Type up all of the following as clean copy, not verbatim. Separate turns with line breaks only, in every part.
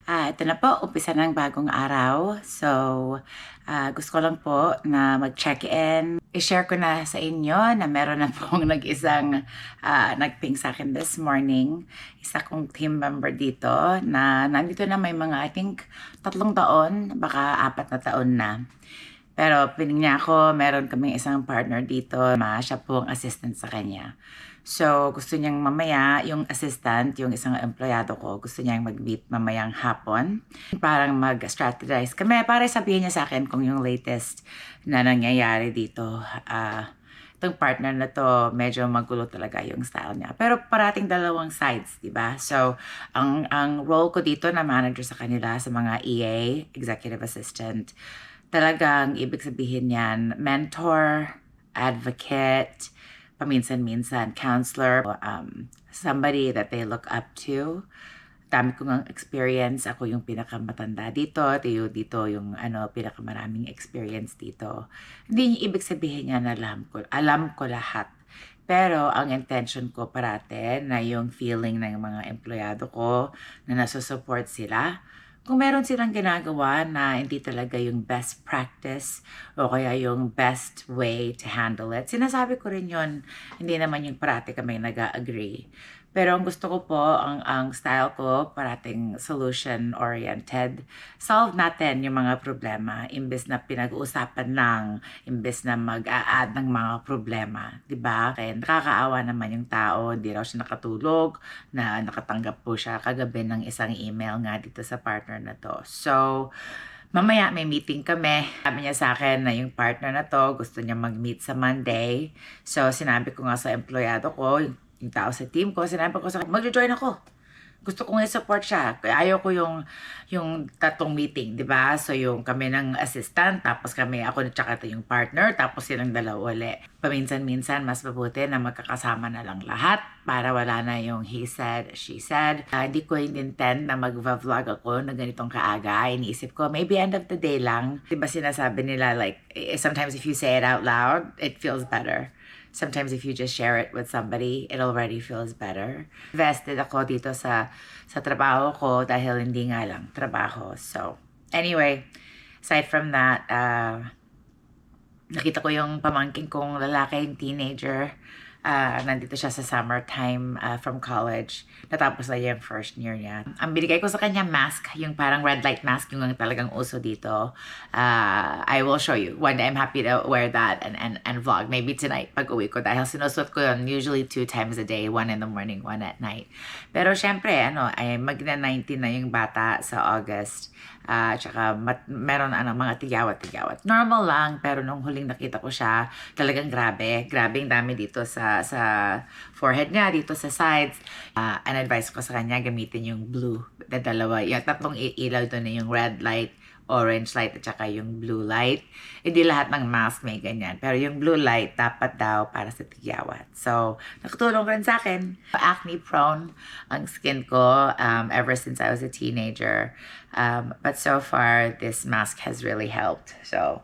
Ito na po, umpisa ng bagong araw. So, gusto ko lang po na mag-check-in. I-share ko na sa inyo na meron na pong nag-isang nag-ping sa akin this morning. Isa kong team member dito na nandito na may mga, I think, 3 taon, baka 4 na taon na. Pero piling niya ako, meron kaming isang partner dito, siya po ang assistant sa kanya. So, gusto niyang mamaya, yung assistant, yung isang empleyado ko, gusto niyang mag-meet mamayang hapon. Parang mag-strategize kami, para sabihin niya sa akin kung yung latest na nangyayari dito. Itong partner na to, medyo magulo talaga yung style niya. Pero parating dalawang sides, di ba? So, ang role ko dito na manager sa kanila, sa mga EA, executive assistant, talagang ibig sabihin yan, mentor, advocate, paminsan-minsan counselor, somebody that they look up to. Dami ko ng experience. Ako yung pinakamatanda dito. Dito yung pinakamaraming experience dito. Hindi niya ibig sabihin niya na alam ko lahat. Pero ang intention ko parate na yung feeling ng mga empleyado ko na nasusupport sila. Kung meron silang ginagawa na hindi talaga yung best practice o kaya yung best way to handle it, sinasabi ko rin yun. Hindi naman yung parati kami nag-agree. Pero ang gusto ko po, ang style ko, parating solution-oriented. Solve natin yung mga problema, imbes na pinag-uusapan lang, imbes na mag-a-add ng mga problema. Diba? Kaya nakakaawa naman yung tao, hindi raw siya nakatulog, na nakatanggap po siya kagabi ng isang email nga dito sa partner na to. So, mamaya may meeting kami. Sabi niya sa akin na yung partner na to gusto niya mag-meet sa Monday. So, sinabi ko nga sa empleyado ko, yung tao sa team ko, sinabi ko sa kanya, mag-join ako. Gusto kong i-support siya. Kaya ayaw ko yung tatong meeting, di ba? So, yung kami ng assistant, tapos kami, ako at saka yung partner, tapos silang dalawa uli. Paminsan-minsan, mas mabuti na magkakasama na lang lahat para wala na yung he said, she said. Hindi ko intend na mag-vlog ako na ganitong kaaga. Iniisip ko, maybe end of the day lang. Di ba sinasabi nila, like, sometimes if you say it out loud, it feels better. Sometimes if you just share it with somebody, it already feels better. Invested ako dito sa trabaho ko dahil hindi nga lang trabaho. So, anyway, aside from that, nakita ko yung pamangkin kong lalaki, yung teenager. Nandito siya sa summertime from college. Natapos na yung first year niya. Ang binigay ko sa kanya mask, yung parang red light mask, yung talagang uso dito. I will show you. One day I'm happy to wear that and vlog. Maybe tonight pag uwi ko. Dahil sinusuot ko yun usually 2 times a day. 1 in the morning, 1 at night. Pero syempre, ay magna-19 na yung bata sa August. Tsaka meron mga tigawat-tigawat. Normal lang, pero nung huling nakita ko siya, talagang grabe. Grabe yung dami dito sa forehead niya, dito sa sides. An-advise ko sa kanya, gamitin yung blue na dalawa. Yung tatlong ilaw doon na yung red light, orange light, at saka yung blue light. Hindi lahat ng mask may ganyan. Pero yung blue light, dapat daw para sa tigyawat. So, nakatulong rin sa akin. Acne prone ang skin ko ever since I was a teenager. But so far, this mask has really helped. So,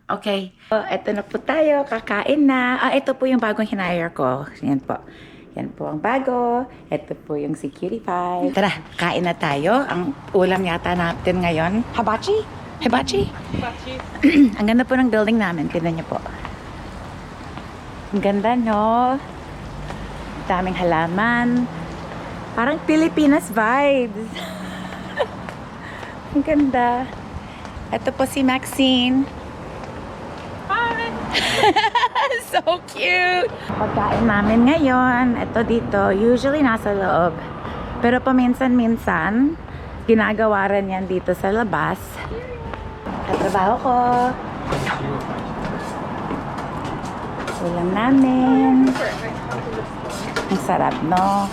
okay. So, eto na po tayo. Kakain na. Ito po yung bagong hinire ko. Yan po. Yan po ang bago. Ito po yung Security 5. Tara, kain na tayo. Ang ulam yata natin ngayon. Hibachi? Hibachi?
Hibachi.
Ang ganda po ng building namin. Tignan niyo po. Ang ganda, no? Daming halaman. Parang Pilipinas vibes. Ang ganda. Ito po si Maxine.
Hi!
So cute! Pagkain namin ngayon, ito dito, usually nasa loob. Pero paminsan-minsan, ginagawa rin yan dito sa labas. Katrabaho ko. Ulam namin. Ang sarap, no?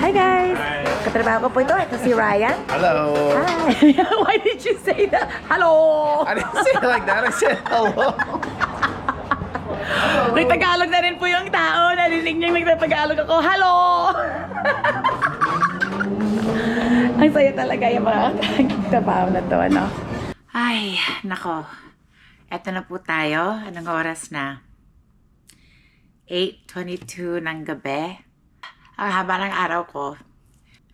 Hi guys! Katrabaho ko po ito. Ito si Ryan.
Hello.
Hi! Why did you say that? Hello!
I didn't say it like that. I said hello.
Nagtagalog na rin po yung tao. Narinig niya nagtatagalog ako. Hello! Ang saya talaga yung mga trabaho na to, ano? Ay, nako. Eto na po tayo. Anong oras na? 8:22 ng gabi. Ang haba ng araw ko.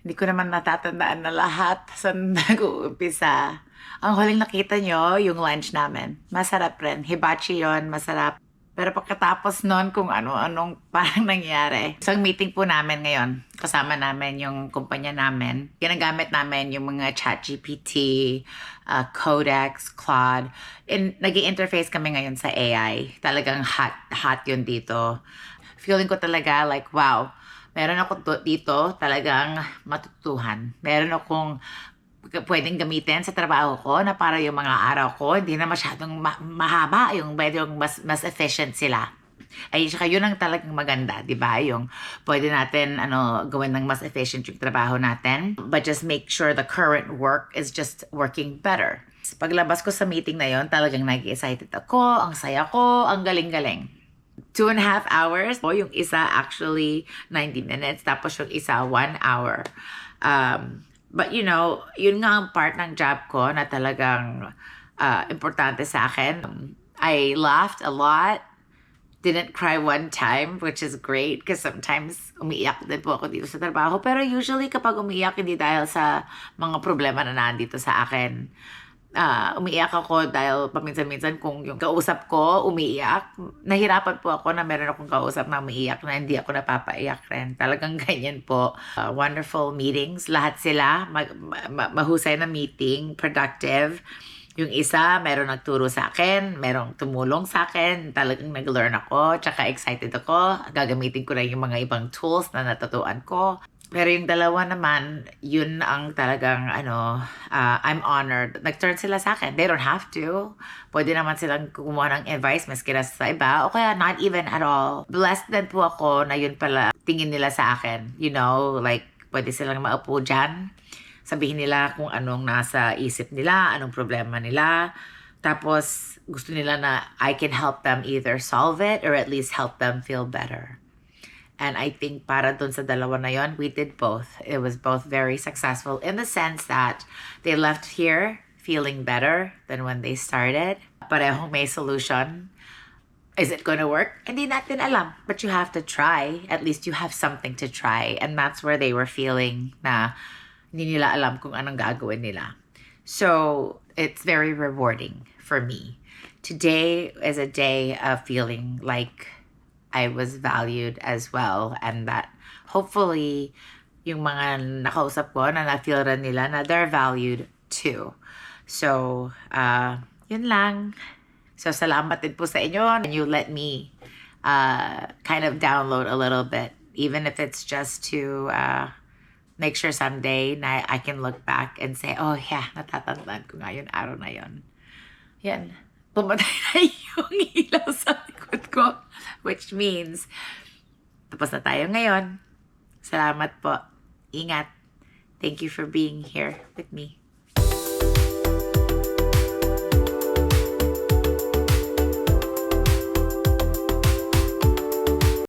Hindi ko naman natatandaan na lahat saan nag-uumpisa. Ang huling nakita nyo, yung lunch namin. Masarap rin. Hibachi yon, masarap. Pero pagkatapos nun, kung ano-anong parang nangyari. Isang meeting po namin ngayon. Kasama namin yung kumpanya namin. Ginagamit namin yung mga ChatGPT, Codex, Claude. Nag-i-interface kami ngayon sa AI. Talagang hot yun dito. Feeling ko talaga like, wow, meron ako dito talagang matutuhan. Meron akong pwedeng gamitin sa trabaho ko na para yung mga araw ko hindi na masyadong mahaba, yung medyo mas efficient sila. Ay, saka yun ang talagang maganda, di ba? Yung pwede natin gawin ng mas efficient yung trabaho natin, but just make sure the current work is just working better. Paglabas ko sa meeting na yon, talagang nag-excited ako, ang saya ko, ang galing-galing. 2.5 hours. O yung isa actually 90 minutes, tapos yung isa 1 hour. But you know, yun nga ang part ng job ko na talagang importante sa akin. I laughed a lot. Didn't cry one time, which is great because sometimes umiiyak din po ako dito sa trabaho. Pero usually kapag umiiyak, hindi dahil sa mga problema na nandito sa akin. Umiiyak ako dahil paminsan-minsan kung yung kausap ko umiiyak, nahirapan po ako na meron akong kausap na umiiyak na hindi ako napapaiyak rin. Talagang ganyan po. Wonderful meetings. Lahat sila mahusay na meeting, productive. Yung isa, meron nagturo sa akin, merong tumulong sa akin, talagang nag-learn ako, tsaka excited ako. Gagamitin ko na yung mga ibang tools na natutuan ko. Pero yung dalawa naman, yun ang talagang, I'm honored. Nag-turn sila sa akin. They don't have to. Pwede naman silang kumuha ng advice, maski na sa iba. O kaya not even at all. Blessed din po ako na yun pala tingin nila sa akin. You know, like, pwede silang maupo dyan. Sabihin nila kung anong nasa isip nila, anong problema nila. Tapos, gusto nila na I can help them either solve it or at least help them feel better. And I think para dun sa dalawa na yon, we did both. It was both very successful in the sense that they left here feeling better than when they started. Parehong may solution. Is it going to work? Hindi natin alam. But you have to try. At least you have something to try. And that's where they were feeling na hindi nila alam kung anong gagawin nila. So it's very rewarding for me. Today is a day of feeling like I was valued as well, and that hopefully yung mga nakausap ko na na-feel rin nila na they're valued too. So, yun lang. So, salamat din po sa inyo and you let me kind of download a little bit, even if it's just to make sure someday na I can look back and say, oh yeah, natatandaan ko nga yun araw na yun. Yan. Pumatay na yung ilaw sa likod ko. Which means, tapos na tayo ngayon. Salamat po. Ingat. Thank you for being here with me.